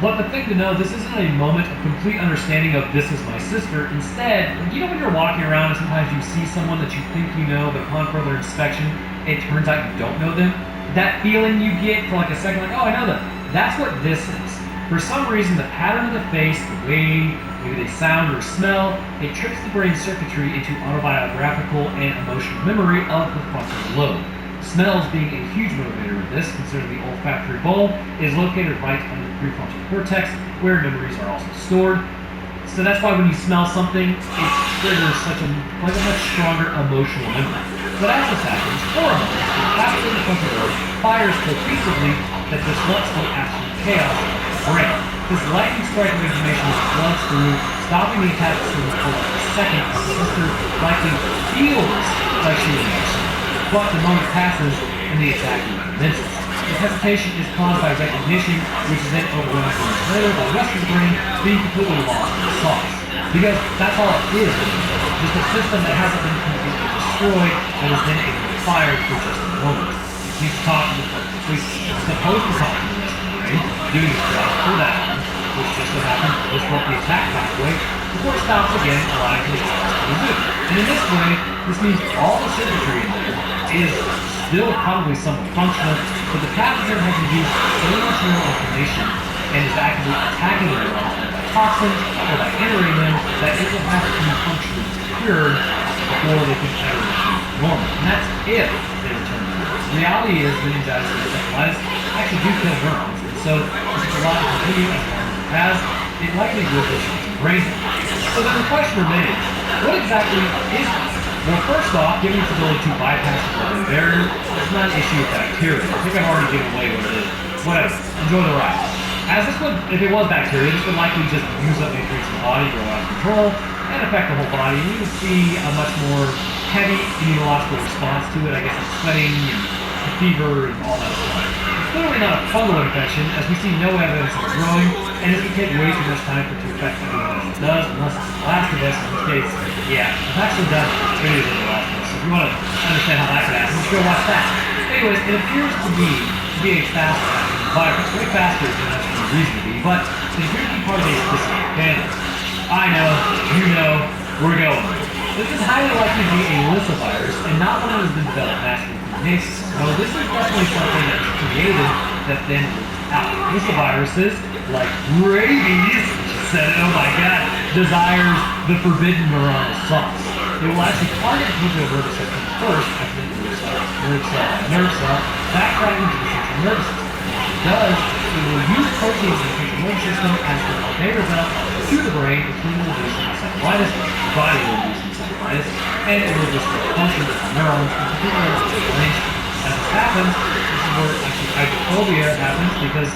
But the thing to know, this isn't a moment of complete understanding of this is my sister. Instead, you know when you're walking around and sometimes you see someone that you think you know, but upon further inspection, it turns out you don't know them? That feeling you get for like a second, like, oh, I know them. That's what this is. For some reason, the pattern of the face, the way maybe they sound or smell, it tricks the brain circuitry into autobiographical and emotional memory of the frontal lobe. Smells being a huge motivator of this, considering the olfactory bulb is located right under the prefrontal cortex, where memories are also stored. So that's why when you smell something, it triggers such a much stronger emotional memory. But as this happens, hormones, which happen in the frontal lobe, fires cohesively that disrupts the absolute chaos of the brain. This lightning strike of information floods through, stopping the attack system for like a second as the sister likely feels like she is. But the moment passes and the attack commences. This hesitation is caused by recognition, which is then overwhelmed later by the rest of the brain being completely lost in the sauce. Because that's all it is, just a system that hasn't been completely destroyed and is then able to be fired for just a moment. It keeps talking to the police, supposed to talk to the rest of the brain, doing its job for that one, which just so happens to disrupt the attack pathway before it stops again, allowing for the chaos to resume. And in this way, this means all the circuitry in there is still probably somewhat functional, but the pathogen has reduced so much neural inflammation and is actively attacking the neurons by toxins or by entering them that it will have to be functionally cured before they can ever return to normal. And that's if they return to normal. The reality is that encephalitis actually do kill neurons, and so if it's allowed to continue as long as it has, it likely will destroy the brain. So then the question remains, what exactly is this? Well, first off, given its ability to bypass the blood-brain barrier, it's not an issue with bacteria. I think I've already given away what it is. Whatever. Enjoy the ride. As this would, if it was bacteria, this would likely just use up nutrients in the body, go out of control, and affect the whole body. And you would see a much more heavy immunological response to it. I guess it's sweating and fever and all that stuff. It's clearly not a fungal infection, as we see no evidence of it growing, and it would take way too much time for it to affect everyone else it does, unless it's the last of us. In this case, yeah, it's actually done videos in the last of us. So if you want to understand how that could happen, just go watch that. Anyways, it appears to be a fast virus, way faster than that's the reason to be, but it appears to be part of a specific family. I know, you know, we're going. This is highly likely to be a Lyssa virus, and not one that has been developed naturally through nature. So this is definitely something that was created that then worked out. Lyssa viruses, like rabies, said, oh my god, desires the forbidden neuronal sauce. It will actually target the nuclear nervous system first, after the nerve cell, backtracking to the central nervous system. It does, it will use proteins in the central nervous system as the conveyor belt to the brain, including the reducing encephalitis, the body will reduce encephalitis, and it will restore function of the neurons, in particular the inflammation. As this happens, this is where actually hydrophobia happens, because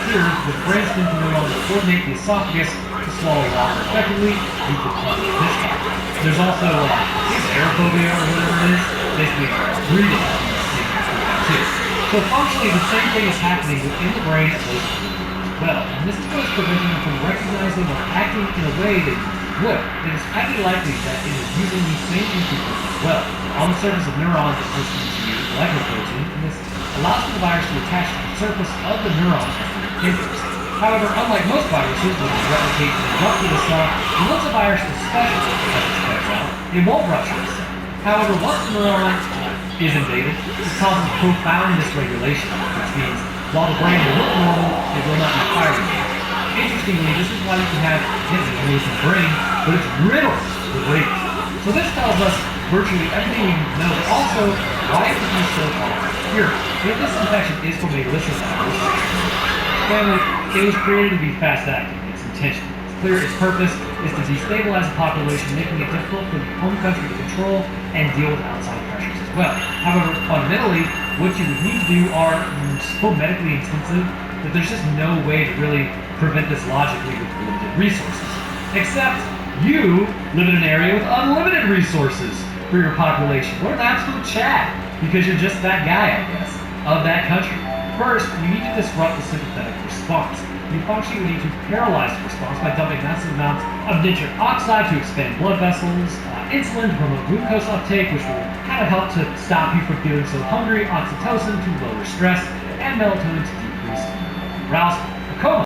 here, the brainstem neurons coordinate the esophagus to swallow water effectively due to the discharge. There's also aerophobia or whatever it is, basically breathing too. So functionally, the same thing is happening within the brain as those as well. And this is what is preventing them from recognizing or acting in a way that would. It is highly likely that it is using these same inputs as well. On the surface of neurons, it proteins use glycoprotein, and this allows for the virus to attach to the surface of the neurons as their inputs. However, unlike most viruses, which replicate and rupture the cell, the Lyssa virus is special as it spreads out. It won't rupture the cell. However, once the neuron is invaded, it causes profound dysregulation, which means while the brain will look normal, it will not be firing. Interestingly, this is why you can have memories in the brain, but it's riddled with rabies. So this tells us virtually everything we need to know, but also why it could be so hard to cure. If this infection is from a Lyssa virus family, it was created to be fast-acting. It's intentional. It's clear its purpose is to destabilize the population, making it difficult for the home country to control and deal with outside pressures as well. However, fundamentally, what you would need to do are so medically intensive that there's just no way to really prevent this logically with limited resources. Except you live in an area with unlimited resources for your population. What an absolute chat, because you're just that guy, I guess, of that country. First, you need to disrupt the sympathetic response. You functionally would need to paralyze the response by dumping massive amounts of nitric oxide to expand blood vessels, insulin to promote glucose uptake, which will kind of help to stop you from feeling so hungry, oxytocin to lower stress, and melatonin to decrease arousal. A coma